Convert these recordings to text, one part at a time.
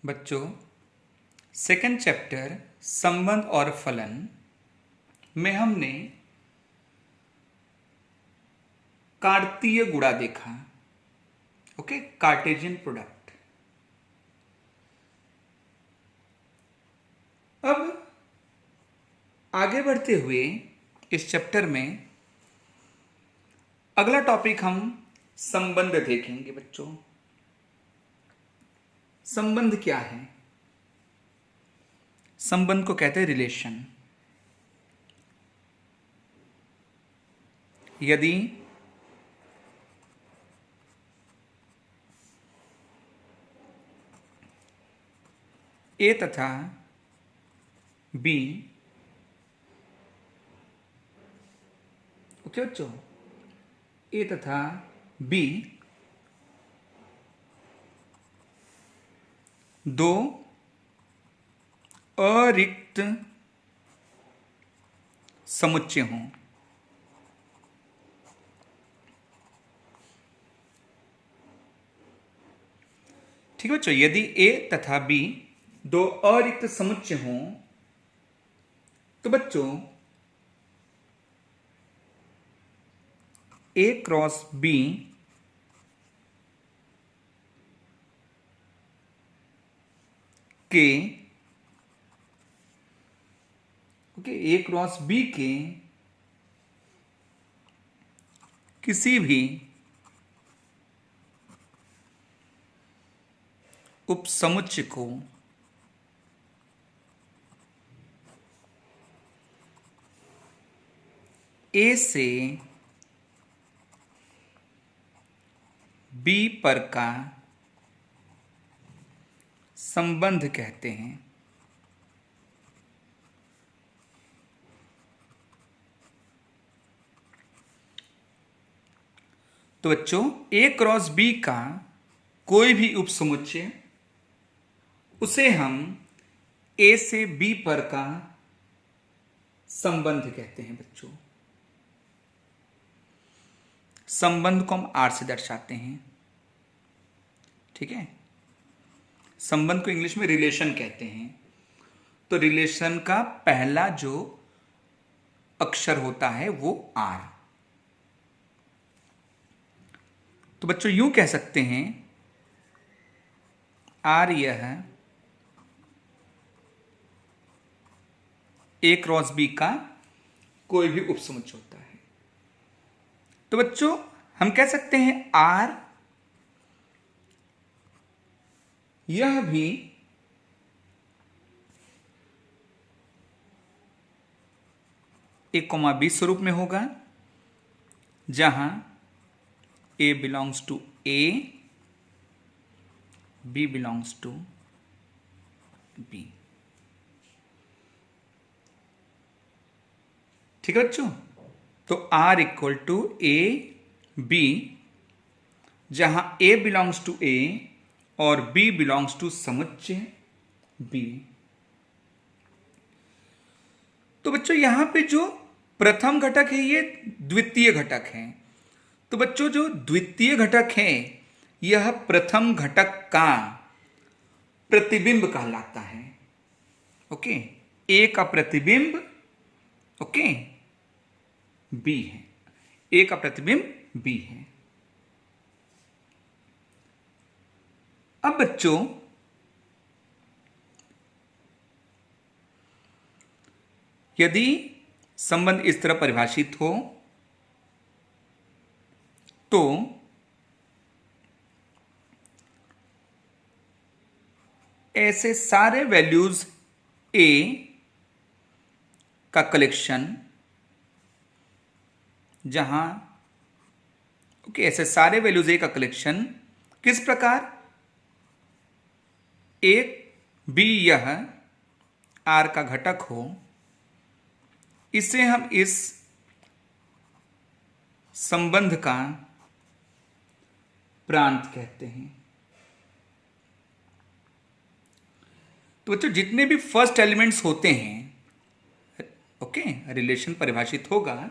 बच्चों, second chapter संबंध और फलन में हमने कार्तीय गुणा देखा। Okay, Cartesian product. अब आगे बढ़ते हुए इस चैप्टर में अगला टॉपिक हम संबंध देखेंगे। बच्चों, संबंध क्या है? संबंध को कहते हैं रिलेशन। यदि ए तथा बी, ओके बच्चों, ए तथा बी दो अरिक्त समुच्चय हों, ठीक है बच्चों। यदि ए तथा बी दो अरिक्त समुच्चय हों तो बच्चों ए क्रॉस बी के ए क्रॉस बी के किसी भी उपसमुच्चय को ए से बी पर का संबंध कहते हैं। तो बच्चों, ए क्रॉस बी का कोई भी उपसमुच्चय, उसे हम ए से बी पर का संबंध कहते हैं। बच्चों, संबंध को हम आर से दर्शाते हैं, ठीक है। संबंध को इंग्लिश में रिलेशन कहते हैं। तो रिलेशन का पहला जो अक्षर होता है वो आर। तो बच्चों यूं कह सकते हैं, आर यह ए क्रॉस बी का कोई भी उपसमुच्चय होता है। तो बच्चों हम कह सकते हैं आर यह भी ए कॉमा बी स्वरूप में होगा, जहां A belongs to A, B belongs to B. ठीक है बच्चों। तो R equal to A B, जहां A बिलोंग्स टू A और B बिलोंग्स टू समुच्चय B। तो बच्चों यहां पे जो प्रथम घटक है ये द्वितीय घटक है। तो बच्चों जो द्वितीय घटक है यह प्रथम घटक का प्रतिबिंब कहलाता है। ओके, A का प्रतिबिंब ओके B है, A का प्रतिबिंब B है। अब बच्चों यदि संबंध इस तरह परिभाषित हो तो ऐसे सारे वैल्यूज A का कलेक्शन, जहां ओके ऐसे सारे वैल्यूज A का कलेक्शन किस प्रकार, एक B यह R का घटक हो, इसे हम इस संबंध का प्रांत कहते हैं। तो बच्चों जितने भी फर्स्ट एलिमेंट्स होते हैं, ओके रिलेशन परिभाषित होगा,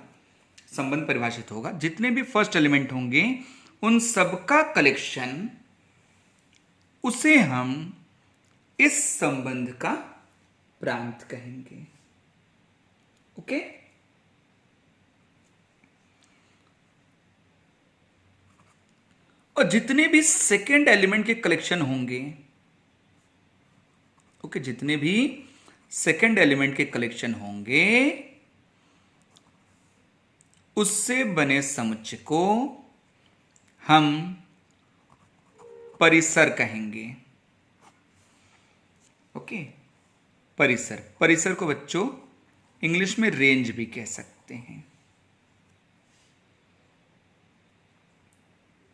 संबंध परिभाषित होगा, जितने भी फर्स्ट एलिमेंट होंगे उन सबका कलेक्शन, उसे हम इस संबंध का प्रांत कहेंगे। ओके, और जितने भी सेकेंड एलिमेंट के कलेक्शन होंगे, ओके, जितने भी सेकेंड एलिमेंट के कलेक्शन होंगे उससे बने समुच्चय को हम परिसर कहेंगे। ओके, परिसर, परिसर को बच्चों इंग्लिश में रेंज भी कह सकते हैं।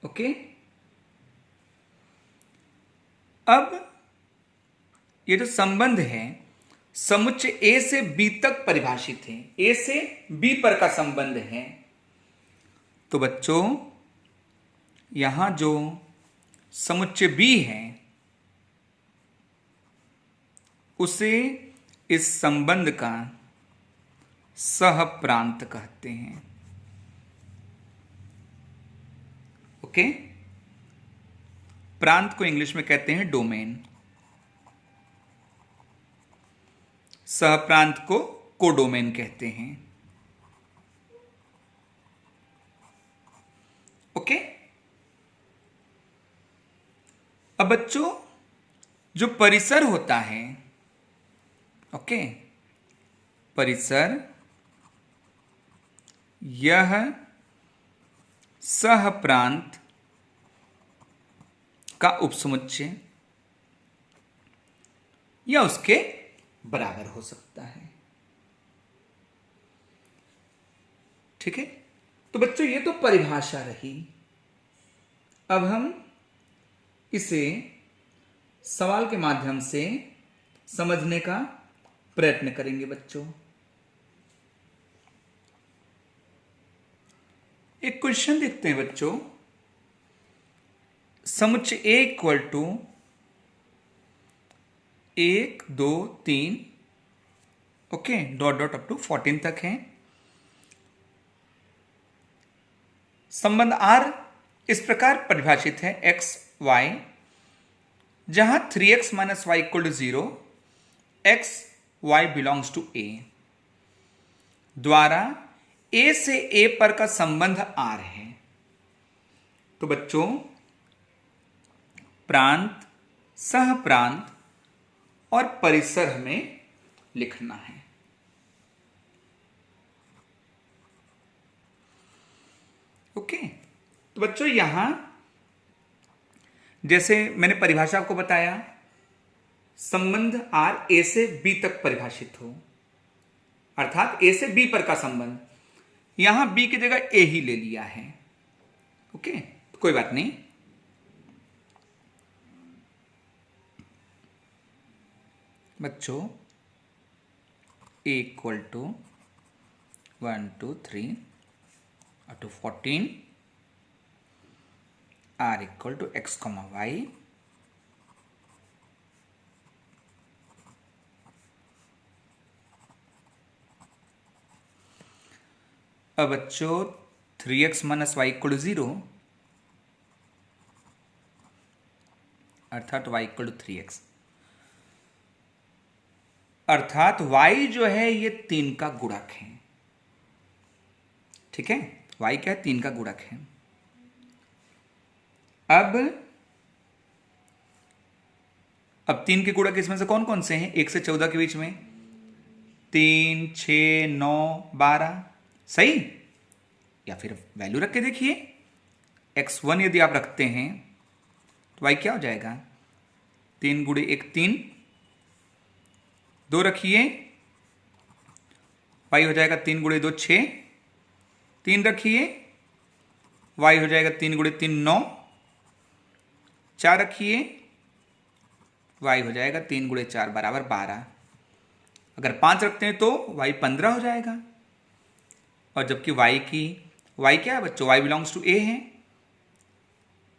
ओके, अब ये जो संबंध है समुच्चय ए से बी तक परिभाषित है, ए से बी पर का संबंध है। तो बच्चों यहां जो समुच्चय बी है उसे इस संबंध का सहप्रांत कहते हैं। ओके, प्रांत को इंग्लिश में कहते हैं डोमेन, सहप्रांत को कोडोमेन कहते हैं। ओके, अब बच्चों जो परिसर होता है, ओके, परिसर यह सहप्रांत का उपसमुच्चय या उसके बराबर हो सकता है। ठीक है, तो बच्चों ये तो परिभाषा रही। अब हम इसे सवाल के माध्यम से समझने का प्रयत्न करेंगे बच्चों। एक क्वेश्चन देखते हैं बच्चों। समुच्चय A equal to 1 2 3, okay, dot dot up to 14 तक है। संबंध आर इस प्रकार परिभाषित है एक्स वाई, जहां 3x minus y equal to 0, x y belongs to A, द्वारा ए से ए पर का संबंध आर है। तो बच्चों प्रांत, सहप्रांत और परिसर हमें लिखना है। ओके, तो बच्चों यहां जैसे मैंने परिभाषा आपको बताया, संबंध आर ए से बी तक परिभाषित हो, अर्थात ए से बी पर का संबंध। यहां बी की जगह ए ही ले लिया है। ओके, तो कोई बात नहीं। बच्चों A equal to 1 2 3 up to 14, r equal to x, y, अब बच्चों 3x minus y equal to 0, अर्थात y इक्वल टू 3x, अर्थात y जो है ये 3 का गुणक है। ठीक है, y क्या है? 3 का गुणक है। अब 3 के गुणक इसमें से कौन कौन से हैं? 1 से 14 के बीच में 3 6 9 12, सही? या फिर वैल्यू रख के देखिए, x1 यदि आप रखते हैं तो y क्या हो जाएगा? 3 गुणे 1 3, 2 रखिए, y हो जाएगा 3 गुणे 2 6, 3 रखिए, y हो जाएगा 3 गुणे 3 9, 4 रखिए, y हो जाएगा 3 गुणे 4 बराबर 12। अगर 5 रखते हैं तो y 15 हो जाएगा। और जबकि y क्या है बच्चों? y बिलोंग्स टू a है,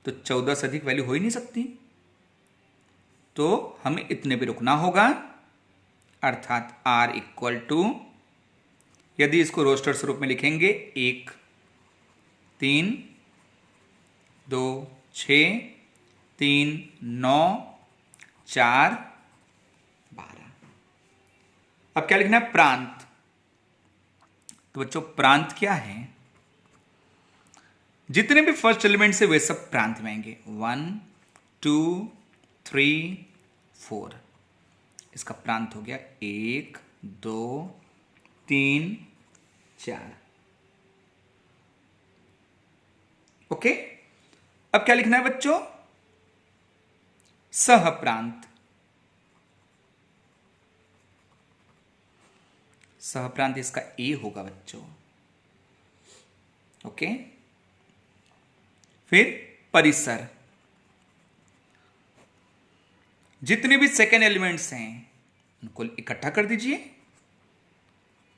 तो 14 से अधिक वैल्यू हो ही नहीं सकती। तो हमें इतने पे रुकना होगा, अर्थात r इक्वल टू, यदि इसको रोस्टर स्वरूप में लिखेंगे, 1 3 2 6 3 9 4 अब क्या लिखना है? प्रांत। तो बच्चों प्रांत क्या है? जितने भी फर्स्ट एलिमेंट है वे सब प्रांत में आएंगे। 1 2 3 4, इसका प्रांत हो गया 1 2 3 4। ओके, अब क्या लिखना है बच्चों? सह प्रांत। सह प्रांत इसका ए होगा बच्चों। ओके, फिर परिसर। जितने भी सेकेंड एलिमेंट्स हैं उनको इकट्ठा कर दीजिए।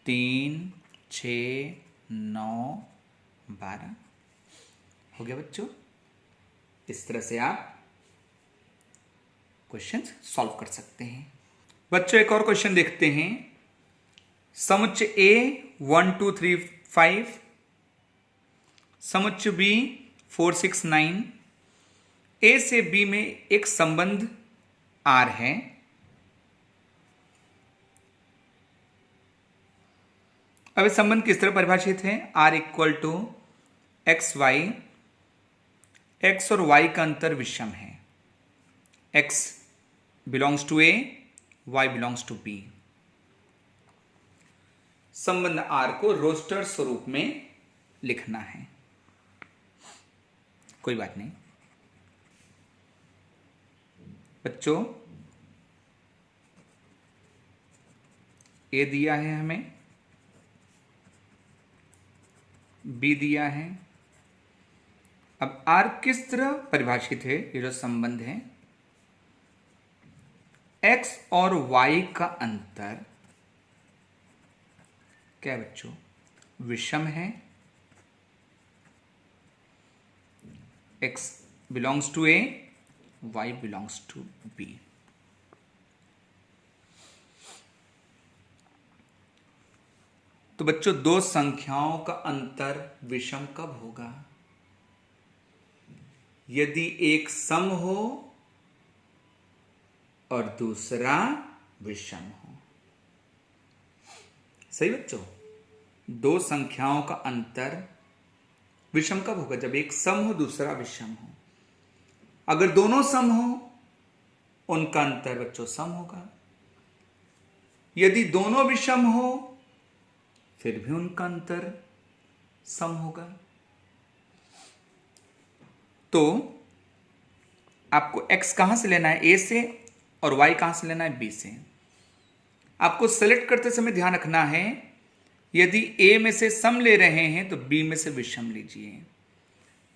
3 6 9 12 हो गया बच्चों। इस तरह से आप क्वेश्चन सॉल्व कर सकते हैं। बच्चों एक और क्वेश्चन देखते हैं। समुच्चय ए 1 2 3 5, समुच्चय बी 4 6 9, ए से बी में एक संबंध आर है। अब ये संबंध किस तरह परिभाषित है? R equal to X Y, X और वाई का अंतर विषम है। X belongs to A, Y belongs to B. संबंध आर को रोस्टर स्वरूप में लिखना है। कोई बात नहीं बच्चों, ए दिया है हमें, बी दिया है। अब आर किस तरह परिभाषित है? ये जो संबंध है, एक्स और वाई का अंतर क्या है बच्चों? विषम है। X belongs to A, Y belongs to B. तो बच्चों दो संख्याओं का अंतर विषम कब होगा? यदि एक सम हो और दूसरा विषम हो। सही बच्चों, दो संख्याओं का अंतर विषम कब होगा? जब एक सम हो दूसरा विषम हो। अगर दोनों सम हो उनका अंतर बच्चों सम होगा। यदि दोनों विषम हो फिर भी उनका अंतर सम होगा। तो आपको x कहां से लेना है? a से, और y कहां से लेना है? b से। आपको सेलेक्ट करते समय ध्यान रखना है, यदि a में से सम ले रहे हैं तो b में से विषम लीजिए।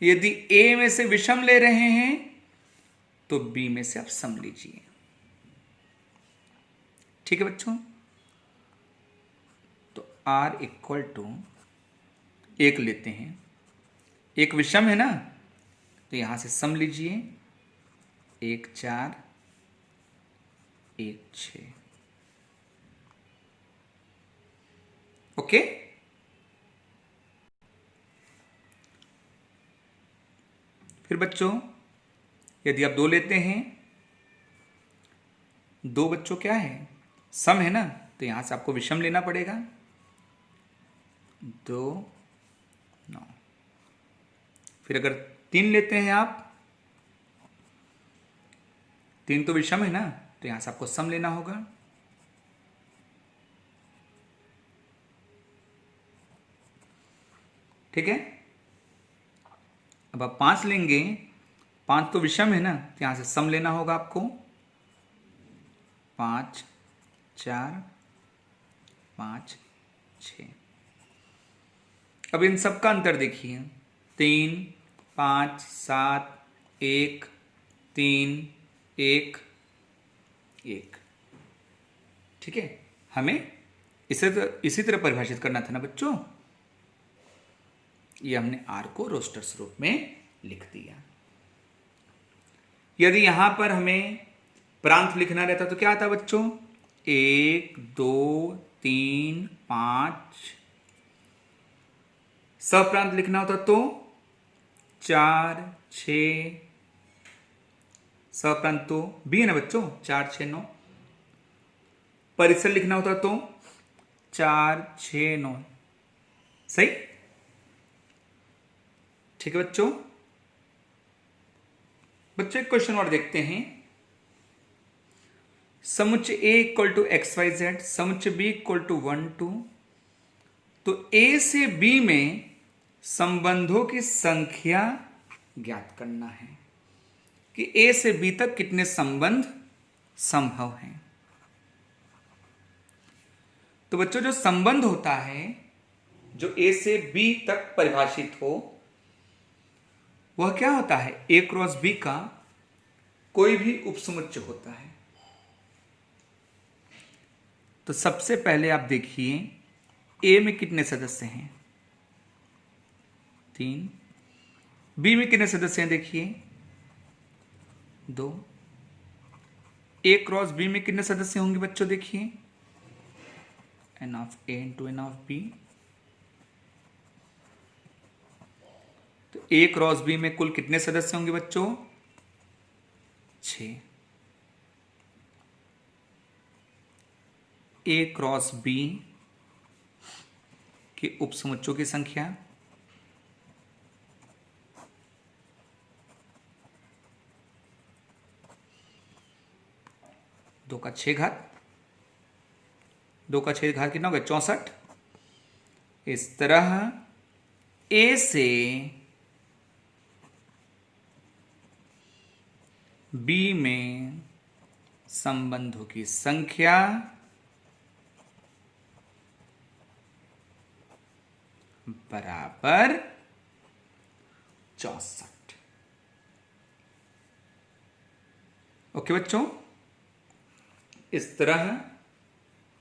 यदि a में से विषम ले रहे हैं तो b में से आप सम लीजिए। ठीक है बच्चों? तो r इक्वल टू 1 लेते हैं। एक विषम है ना, तो यहां से सम लीजिए। 1 4 1 6। ओके, फिर बच्चों यदि आप 2 लेते हैं, 2 बच्चों क्या है? सम है ना, तो यहां से आपको विषम लेना पड़ेगा। 2 9। फिर अगर 3 लेते हैं आप, 3 तो विषम है ना, तो यहां से आपको सम लेना होगा। ठीक है, अब आप 5 लेंगे, 5 तो विषम है ना, तो यहां से सम लेना होगा आपको। 5 4 5 6। अब इन सब का अंतर देखिए। 3 5 7 1 3 1 1। ठीक है, हमें इसी तरह परिभाषित करना था ना बच्चों। ये हमने आर को रोस्टर स्वरूप में लिख दिया। यदि यहां पर हमें प्रांत लिखना रहता तो क्या आता बच्चों? 1 2 3 5। सप्रांत लिखना होता तो 4 6। सप्रांत तो बी है ना बच्चों, 4 6 9। परिसर लिखना होता तो 4 6 9। सही, ठीक है बच्चों। बच्चों एक क्वेश्चन और देखते हैं। समुच्चय A equal to X Y Z, समुच्चय B इक्वल टू 1 2। तो A से B में संबंधों की संख्या ज्ञात करना है कि A से B तक कितने संबंध संभव हैं। तो बच्चों जो संबंध होता है जो A से B तक परिभाषित हो वह क्या होता है, A क्रॉस B का कोई भी उपसमुच्चय होता है। तो सबसे पहले आप देखिए A में कितने सदस्य हैं, 3। B में कितने सदस्य हैं, देखिए 2। A क्रॉस B में कितने सदस्य होंगे बच्चों, देखिए n of A into n of B। तो A क्रॉस B में कुल कितने सदस्य होंगे बच्चों, 6। A क्रॉस B के उपसमुच्चयों की संख्या दो का 6 घात, 2 का 6 घात कितना हो गया, 64। इस तरह A से B में संबंधों की संख्या बराबर 64। ओके बच्चों, इस तरह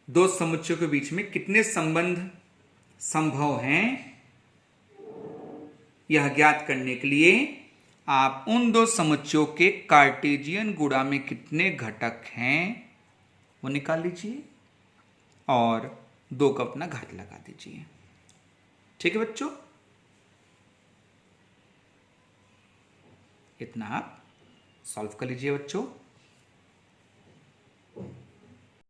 दो समुच्चयों के बीच में कितने संबंध संभव हैं यह ज्ञात करने के लिए आप उन दो समुच्चयों के कार्टेशियन गुणा में कितने घटक हैं वो निकाल लीजिए और 2 का अपना घात लगा दीजिए। ठीक है बच्चों, इतना आप सॉल्व कर लीजिए बच्चों।